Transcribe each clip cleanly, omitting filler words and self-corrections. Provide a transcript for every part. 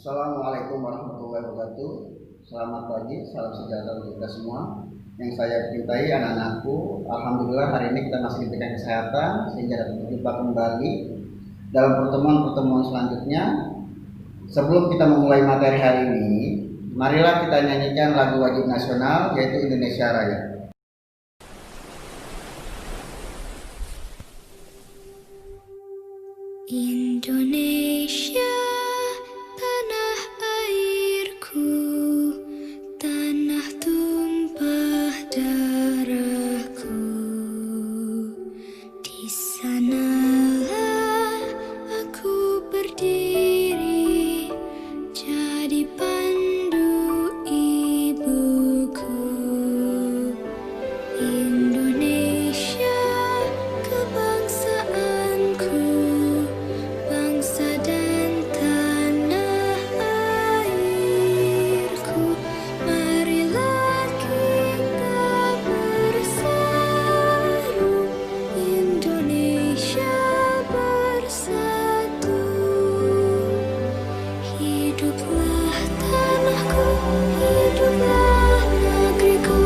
Assalamualaikum warahmatullahi wabarakatuh. Selamat pagi, salam sejahtera untuk kita semua. Yang saya cintai anak-anakku, alhamdulillah hari ini kita masih diberikan kesehatan sehingga dapat berjumpa kembali dalam pertemuan-pertemuan selanjutnya. Sebelum kita memulai materi hari ini, marilah kita nyanyikan lagu wajib nasional yaitu Indonesia Raya. Indonesia, tanah airku, tanah tumpah darahku. Di sanalah aku berdiri, jadi pandu ibuku. Indonesia, kebangsaanku, bangsa dan tanah airku. Marilah kita berseru, Indonesia bersatu. Hiduplah tanahku, hiduplah negeriku,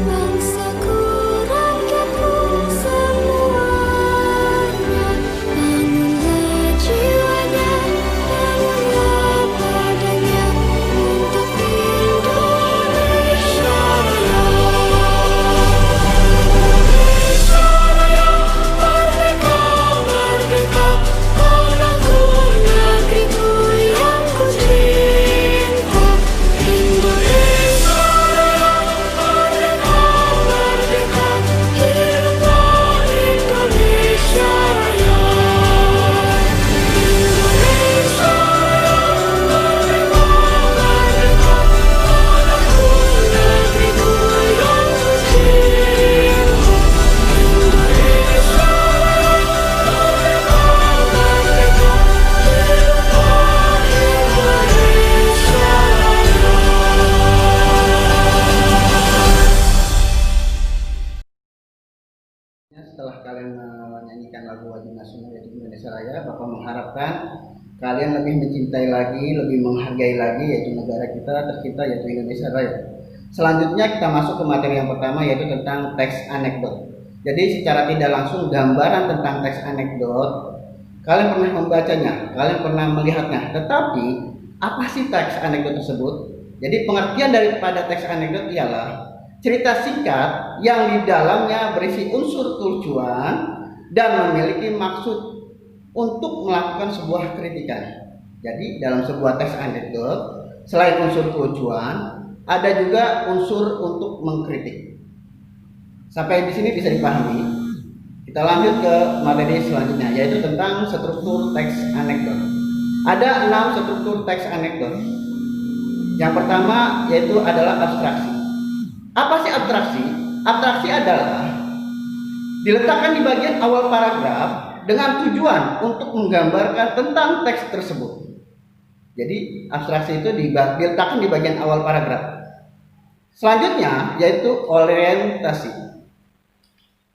bangsaku, rakyatku semuanya. Bangunlah jiwanya, bangunlah badannya untuk Indonesia Raya. Indonesia Raya, merdeka, merdeka, tanahku, negeriku yang ku cinta. Indonesia Raya, merdeka, merdeka, hiduplah Indonesia Raya. Indonesia Raya, merdeka, merdeka, tanahku, negeriku yang ku cinta. Indonesia Raya, merdeka, merdeka, hiduplah Indonesia Setelah kalian menyanyikan lagu wajib nasional yaitu Indonesia Raya, Bapak mengharapkan kalian lebih mencintai lagi, lebih menghargai lagi yaitu negara kita tercinta yaitu Indonesia Raya. Selanjutnya kita masuk ke materi yang pertama yaitu tentang teks anekdot. Jadi secara tidak langsung gambaran tentang teks anekdot kalian pernah membacanya, kalian pernah melihatnya. Tetapi apa sih teks anekdot tersebut? Jadi pengertian daripada teks anekdot ialah cerita singkat yang di dalamnya berisi unsur kelucuan dan memiliki maksud untuk melakukan sebuah kritikan. Jadi dalam sebuah teks anekdot selain unsur kelucuan ada juga unsur untuk mengkritik. Sampai di sini bisa dipahami. Kita lanjut ke materi selanjutnya yaitu tentang struktur teks anekdot. Ada 6 struktur teks anekdot. Yang pertama yaitu adalah abstraksi. Apa sih abstraksi? Abstraksi adalah diletakkan di bagian awal paragraf dengan tujuan untuk menggambarkan tentang teks tersebut. Jadi abstraksi itu diletakkan di bagian awal paragraf. Selanjutnya yaitu orientasi.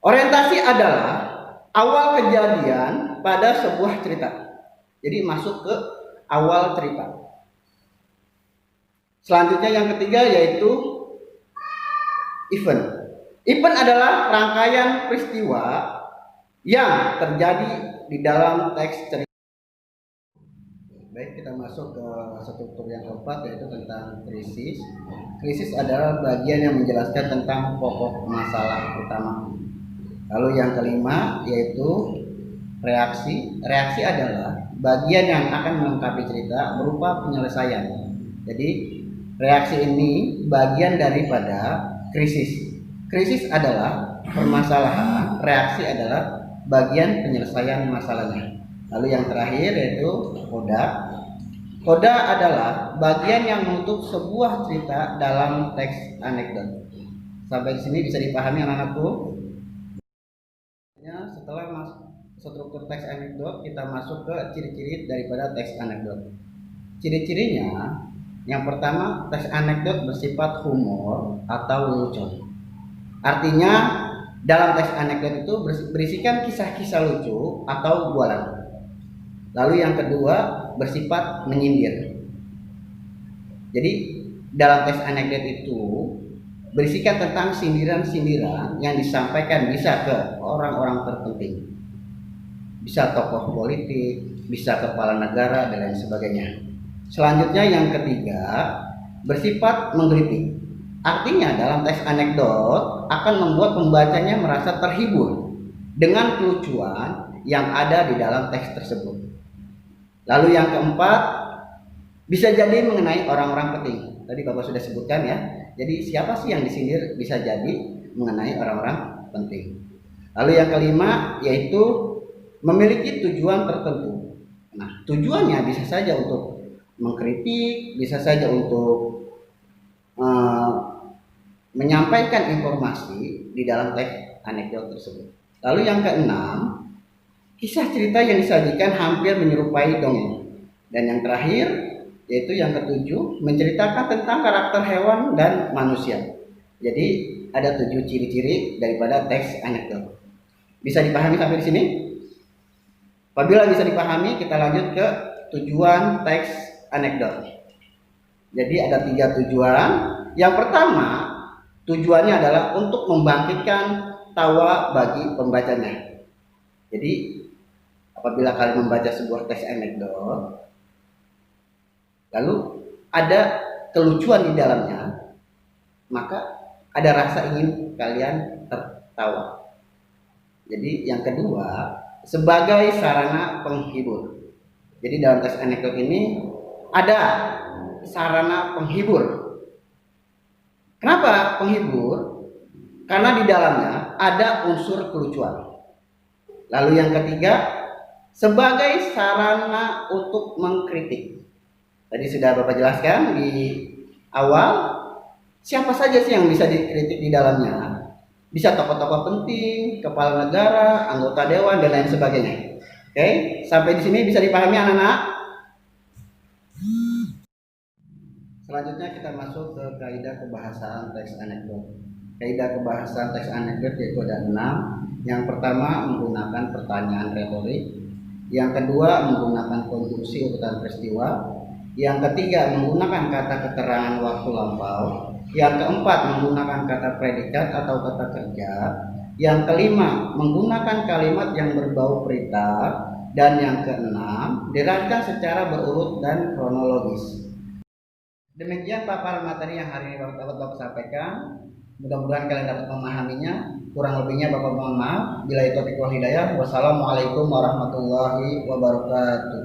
Orientasi adalah awal kejadian pada sebuah cerita. Jadi masuk ke awal cerita. Selanjutnya yang ketiga yaitu event. Event adalah rangkaian peristiwa yang terjadi di dalam teks cerita. Baik, kita masuk ke struktur yang keempat yaitu tentang krisis. Krisis adalah bagian yang menjelaskan tentang pokok masalah utama. Lalu yang kelima yaitu reaksi. Reaksi adalah bagian yang akan melengkapi cerita berupa penyelesaian. Jadi reaksi ini bagian daripada krisis. Krisis adalah permasalahan, reaksi adalah bagian penyelesaian masalahnya. Lalu yang terakhir yaitu koda. Koda adalah bagian yang menutup sebuah cerita dalam teks anekdot. Sampai di sini bisa dipahami anak-anakku? Setelah struktur teks anekdot, kita masuk ke ciri-ciri daripada teks anekdot. Ciri-cirinya yang pertama, teks anekdot bersifat humor atau lelucon. Artinya dalam teks anekdot itu berisikan kisah-kisah lucu atau bualan. Lalu yang kedua bersifat menyindir. Jadi dalam teks anekdot itu berisikan tentang sindiran-sindiran yang disampaikan bisa ke orang-orang terpenting, bisa tokoh politik, bisa kepala negara, dan lain sebagainya. Selanjutnya yang ketiga, bersifat menggelitik. Artinya dalam teks anekdot akan membuat pembacanya merasa terhibur dengan kelucuan yang ada di dalam teks tersebut. Lalu yang keempat, bisa jadi mengenai orang-orang penting. Tadi Bapak sudah sebutkan ya. Jadi siapa sih yang disindir bisa jadi mengenai orang-orang penting. Lalu yang kelima yaitu memiliki tujuan tertentu. Nah, tujuannya bisa saja untuk mengkritik, bisa saja untuk menyampaikan informasi di dalam teks anekdot tersebut. Lalu yang keenam, kisah cerita yang disajikan hampir menyerupai dongeng. Dan yang terakhir yaitu yang ketujuh, menceritakan tentang karakter hewan dan manusia. Jadi ada 7 ciri-ciri daripada teks anekdot. Bisa dipahami sampai di sini? Apabila bisa dipahami, kita lanjut ke tujuan teks anekdot. Jadi ada 3 tujuan. Yang pertama, tujuannya adalah untuk membangkitkan tawa bagi pembacanya. Jadi apabila kalian membaca sebuah teks anekdot, lalu ada kelucuan di dalamnya, maka ada rasa ingin kalian tertawa. Jadi yang kedua, sebagai sarana penghibur. Jadi dalam teks anekdot ini ada sarana penghibur. Kenapa penghibur? Karena di dalamnya ada unsur kelucuan. Lalu yang ketiga, sebagai sarana untuk mengkritik. Tadi sudah Bapak jelaskan di awal, siapa saja sih yang bisa dikritik di dalamnya? Bisa tokoh-tokoh penting, kepala negara, anggota dewan, dan lain sebagainya. Oke, sampai di sini bisa dipahami anak-anak? Selanjutnya kita masuk ke kaidah kebahasaan teks anekdot. Kaidah kebahasaan teks anekdot yaitu ada 6. Yang pertama menggunakan pertanyaan retorik. Yang kedua menggunakan konstruksi urutan peristiwa. Yang ketiga menggunakan kata keterangan waktu lampau. Yang keempat menggunakan kata predikat atau kata kerja. Yang kelima menggunakan kalimat yang berbau perintah. Dan yang keenam dirancang secara berurut dan kronologis. Demikian paparan materi yang hari ini dapat Bapak sampaikan. Mudah-mudahan kalian dapat memahaminya. Kurang lebihnya Bapak mohon maaf. Bila itu taufiq wal hidayah. Wassalamualaikum warahmatullahi wabarakatuh.